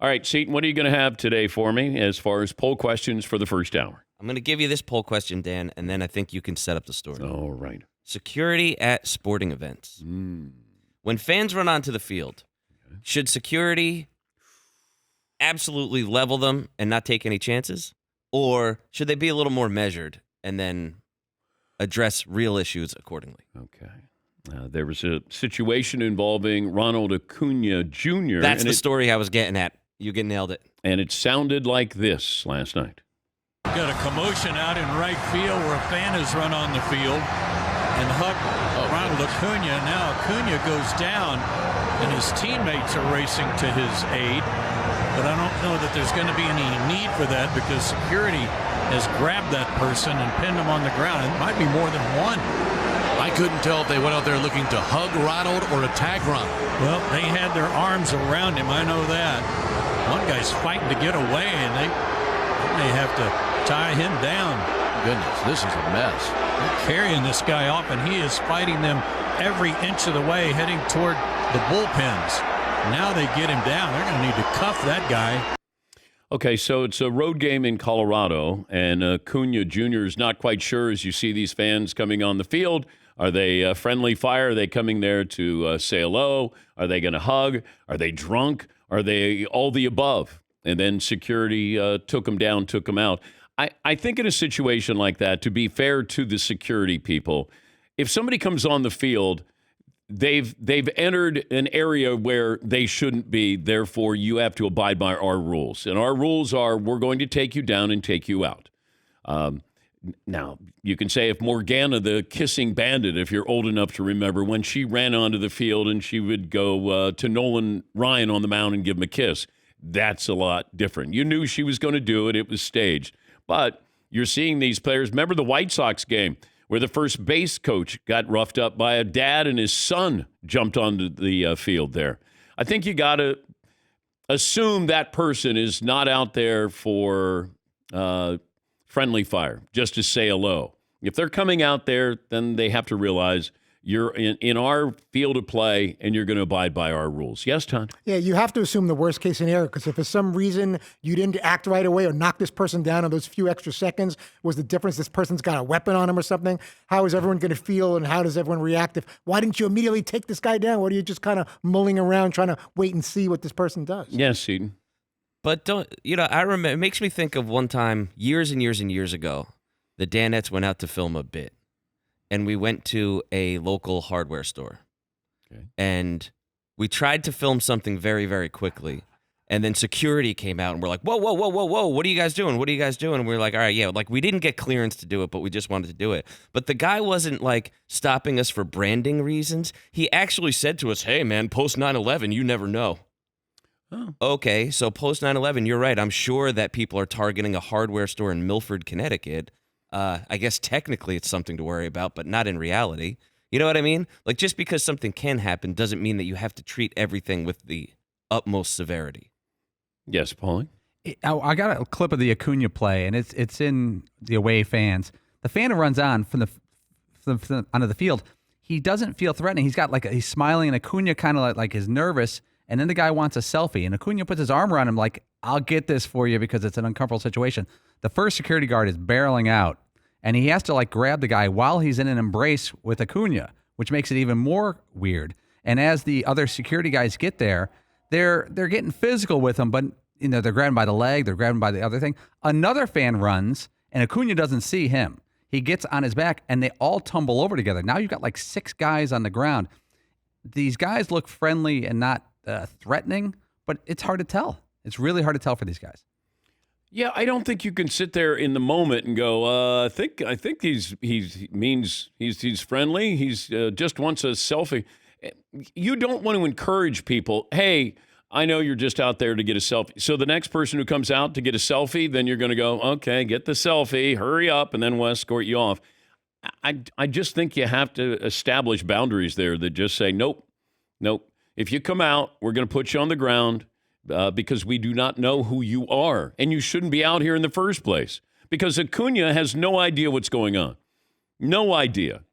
All right, Seton, what are you going to have today for me as far as poll questions for the first hour? I'm going to give you this poll question, Dan, and then I think you can set up the story. All right. Security at sporting events. When fans run onto the field, should security absolutely level them and not take any chances? Or should they be a little more measured and then address real issues accordingly? Okay. There was a situation involving Ronald Acuna Jr. That's the story I was getting at. You nailed it. And it sounded like this last night. Got a commotion out in right field where a fan has run on the field and hugged Ronald Acuna. Now Acuna goes down and his teammates are racing to his aid. But I don't know that there's going to be any need for that because security has grabbed that person and pinned him on the ground. It might be more than one. I couldn't tell if they went out there looking to hug Ronald or attack Ronald. Well, they had their arms around him. I know that. One guy's fighting to get away, and they may have to tie him down. Goodness, this is a mess. They're carrying this guy off, and he is fighting them every inch of the way, heading toward the bullpens. Now they get him down. They're going to need to cuff that guy. Okay, so it's a road game in Colorado, and Acuna Jr. is not quite sure as you see these fans coming on the field. Are they friendly fire? Are they coming there to say hello? Are they going to hug? Are they drunk? Are they all the above? And then security took them down, took them out. I think in a situation like that, to be fair to the security people, if somebody comes on the field, they've entered an area where they shouldn't be. Therefore, you have to abide by our rules. And our rules are we're going to take you down and take you out. Now, you can say if Morgana, the kissing bandit, if you're old enough to remember, when she ran onto the field and she would go to Nolan Ryan on the mound and give him a kiss, that's a lot different. You knew she was going to do it. It was staged. But you're seeing these players. Remember the White Sox game where the first base coach got roughed up by a dad and his son jumped onto the field there. I think you got to assume that person is not out there for friendly fire, just to say hello. If they're coming out there, then they have to realize you're in our field of play and you're going to abide by our rules. Yes, Todd? Yeah, you have to assume the worst case scenario because if for some reason you didn't act right away or knock this person down in those few extra seconds, was the difference this person's got a weapon on him or something? How is everyone going to feel and how does everyone react? Why didn't you immediately take this guy down? What are you just kind of mulling around trying to wait and see what this person does? Yes, Eden. But I remember, it makes me think of one time years and years and years ago, the Danettes went out to film a bit. And we went to a local hardware store. Okay. And we tried to film something very, very quickly. And then security came out and we're like, whoa, what are you guys doing? What are you guys doing? And we were like, all right, yeah, like we didn't get clearance to do it, but we just wanted to do it. But the guy wasn't like stopping us for branding reasons. He actually said to us, hey, man, post 9/11, you never know. Oh. Okay, so post 9/11, you're right. I'm sure that people are targeting a hardware store in Milford, Connecticut. I guess technically it's something to worry about, but not in reality. You know what I mean? Like just because something can happen doesn't mean that you have to treat everything with the utmost severity. Yes, Paulie? I got a clip of the Acuna play, and it's in the away fans. The fan who runs on from onto the field, he doesn't feel threatening. He's got he's smiling, and Acuna kind of like is nervous, and then the guy wants a selfie, and Acuna puts his arm around him like, I'll get this for you because it's an uncomfortable situation. The first security guard is barreling out, and he has to grab the guy while he's in an embrace with Acuna, which makes it even more weird. And as the other security guys get there, they're getting physical with him, but they're grabbing by the leg, they're grabbing by the other thing. Another fan runs, and Acuna doesn't see him. He gets on his back, and they all tumble over together. Now you've got 6 guys on the ground. These guys look friendly and not threatening, but it's hard to tell. It's really hard to tell for these guys. Yeah, I don't think you can sit there in the moment and go, I think he's friendly. He's just wants a selfie. You don't want to encourage people, hey, I know you're just out there to get a selfie. So the next person who comes out to get a selfie, then you're going to go, okay, get the selfie, hurry up, and then we'll escort you off. I just think you have to establish boundaries there that just say, nope. If you come out, we're going to put you on the ground. Because we do not know who you are. And you shouldn't be out here in the first place. Because Acuna has no idea what's going on. No idea.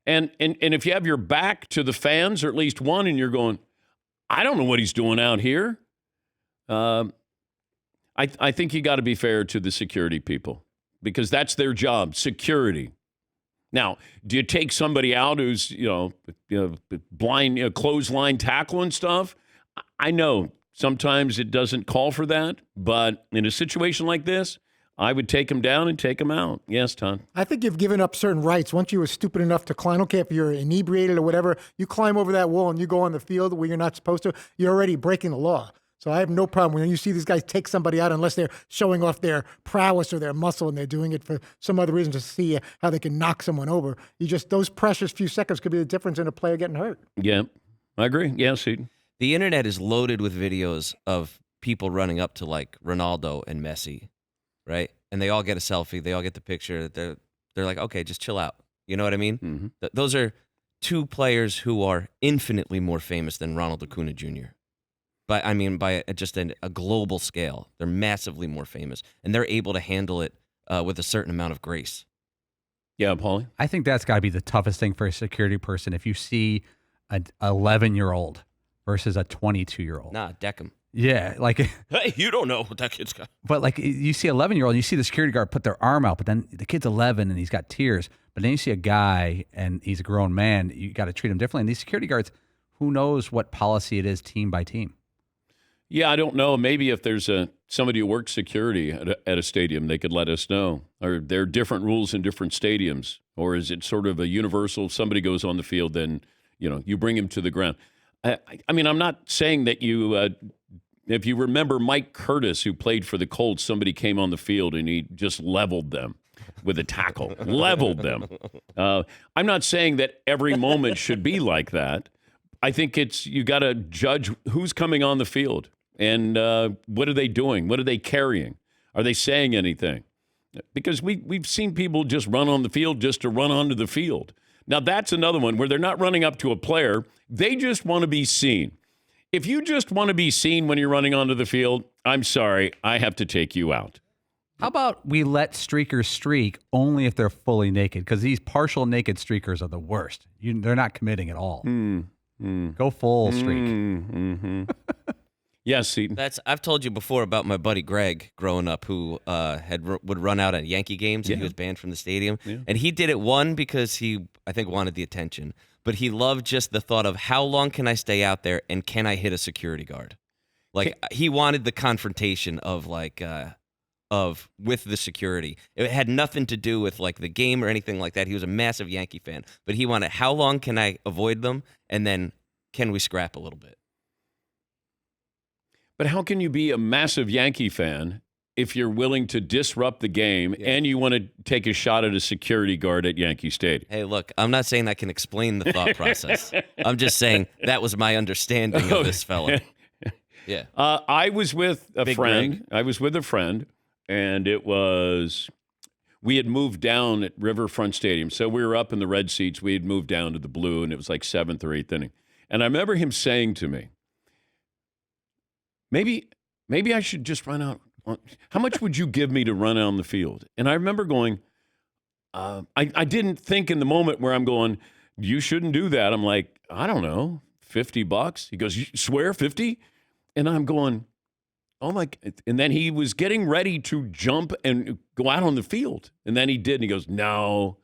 And if you have your back to the fans, or at least one, and you're going, I don't know what he's doing out here. I think you got to be fair to the security people because that's their job, security. Now, do you take somebody out who's, blind, clothesline tackle and stuff? I know sometimes it doesn't call for that, but in a situation like this, I would take him down and take him out. Yes, Todd. I think you've given up certain rights. Once you were stupid enough to climb, I don't care if you're inebriated or whatever, you climb over that wall and you go on the field where you're not supposed to, you're already breaking the law. So I have no problem when you see these guys take somebody out unless they're showing off their prowess or their muscle and they're doing it for some other reason to see how they can knock someone over. Those precious few seconds could be the difference in a player getting hurt. Yeah, I agree. Yeah, Seton. The internet is loaded with videos of people running up to like Ronaldo and Messi, right? And they all get a selfie. They all get the picture. They're like, okay, just chill out. You know what I mean? Mm-hmm. Those are two players who are infinitely more famous than Ronald Acuna Jr. By just a global scale. They're massively more famous, and they're able to handle it with a certain amount of grace. Yeah, Paulie? I think that's got to be the toughest thing for a security person if you see an 11-year-old versus a 22-year-old. Nah, deck him. Yeah, like Hey, you don't know what that kid's got. But like you see 11-year-old, you see the security guard put their arm out, but then the kid's 11 and he's got tears. But then you see a guy and he's a grown man, you got to treat him differently. And these security guards, who knows what policy it is team by team? Yeah, I don't know. Maybe if there's somebody who works security at a stadium, they could let us know. Are there different rules in different stadiums? Or is it sort of a universal, if somebody goes on the field, then, you bring him to the ground? I mean, I'm not saying that if you remember Mike Curtis, who played for the Colts, somebody came on the field and he just leveled them with a tackle, leveled them. I'm not saying that every moment should be like that. I think you got to judge who's coming on the field and what are they doing? What are they carrying? Are they saying anything? Because we've seen people just run on the field just to run onto the field. Now, that's another one where they're not running up to a player. They just want to be seen. If you just want to be seen when you're running onto the field, I'm sorry, I have to take you out. How about we let streakers streak only if they're fully naked? Because these partial naked streakers are the worst. They're not committing at all. Go full streak. Mm-hmm. Yes, Seton. I've told you before about my buddy Greg growing up who would run out at Yankee games and he was banned from the stadium. Yeah. And he did it, because he, I think, wanted the attention. But he loved just the thought of how long can I stay out there and can I hit a security guard? Like he wanted the confrontation of with the security. It had nothing to do with like the game or anything like that. He was a massive Yankee fan, but he wanted how long can I avoid them and then can we scrap a little bit? But how can you be a massive Yankee fan if you're willing to disrupt the game and you want to take a shot at a security guard at Yankee Stadium? Hey, look, I'm not saying I can explain the thought process. I'm just saying that was my understanding of this fella. Yeah. I was with a friend. Greg. I was with a friend, and we had moved down at Riverfront Stadium. So we were up in the red seats. We had moved down to the blue, and it was like 7th or 8th inning. And I remember him saying to me, maybe I should just run out. How much would you give me to run out on the field? And I remember going, I didn't think in the moment where I'm going, you shouldn't do that. I'm like, I don't know, $50. He goes, you swear 50? And I'm going, oh my. And then he was getting ready to jump and go out on the field. And then he did. And he goes, no,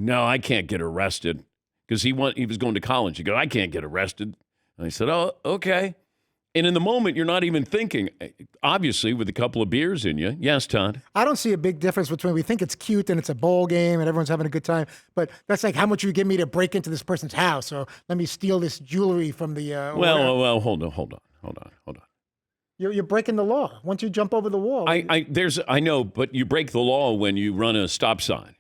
I can't get arrested. Because he was going to college. He goes, I can't get arrested. And I said, oh, okay. And in the moment, you're not even thinking, obviously, with a couple of beers in you. Yes, Todd? I don't see a big difference between we think it's cute and it's a bowl game and everyone's having a good time, but that's like how much you give me to break into this person's house or let me steal this jewelry from the... Well, hold on. You're breaking the law. Once you jump over the wall... I know, but you break the law when you run a stop sign.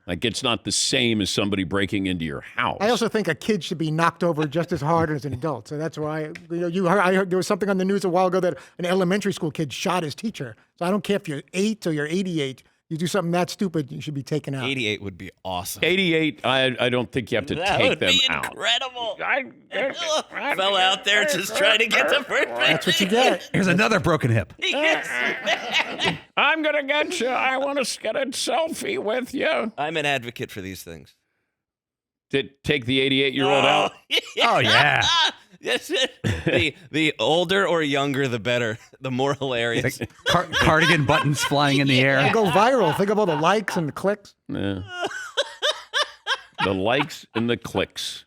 Like it's not the same as somebody breaking into your house. I also think a kid should be knocked over just as hard as an adult. So that's why I heard there was something on the news a while ago that an elementary school kid shot his teacher. So I don't care if you're 8 or you're 88. You do something that stupid, you should be taken out. 88 would be awesome. 88, I don't think you have to take them out. That would be incredible. Fell out there just trying to get the first. That's what you get. Here's another broken hip. I'm going to get you. I want to get a selfie with you. I'm an advocate for these things. Take the 88-year-old out? Oh, yeah. Yes, the older or younger, the better, the more hilarious. Like cardigan buttons flying in the air. They go viral. Think of all the likes and the clicks. Yeah. The likes and the clicks.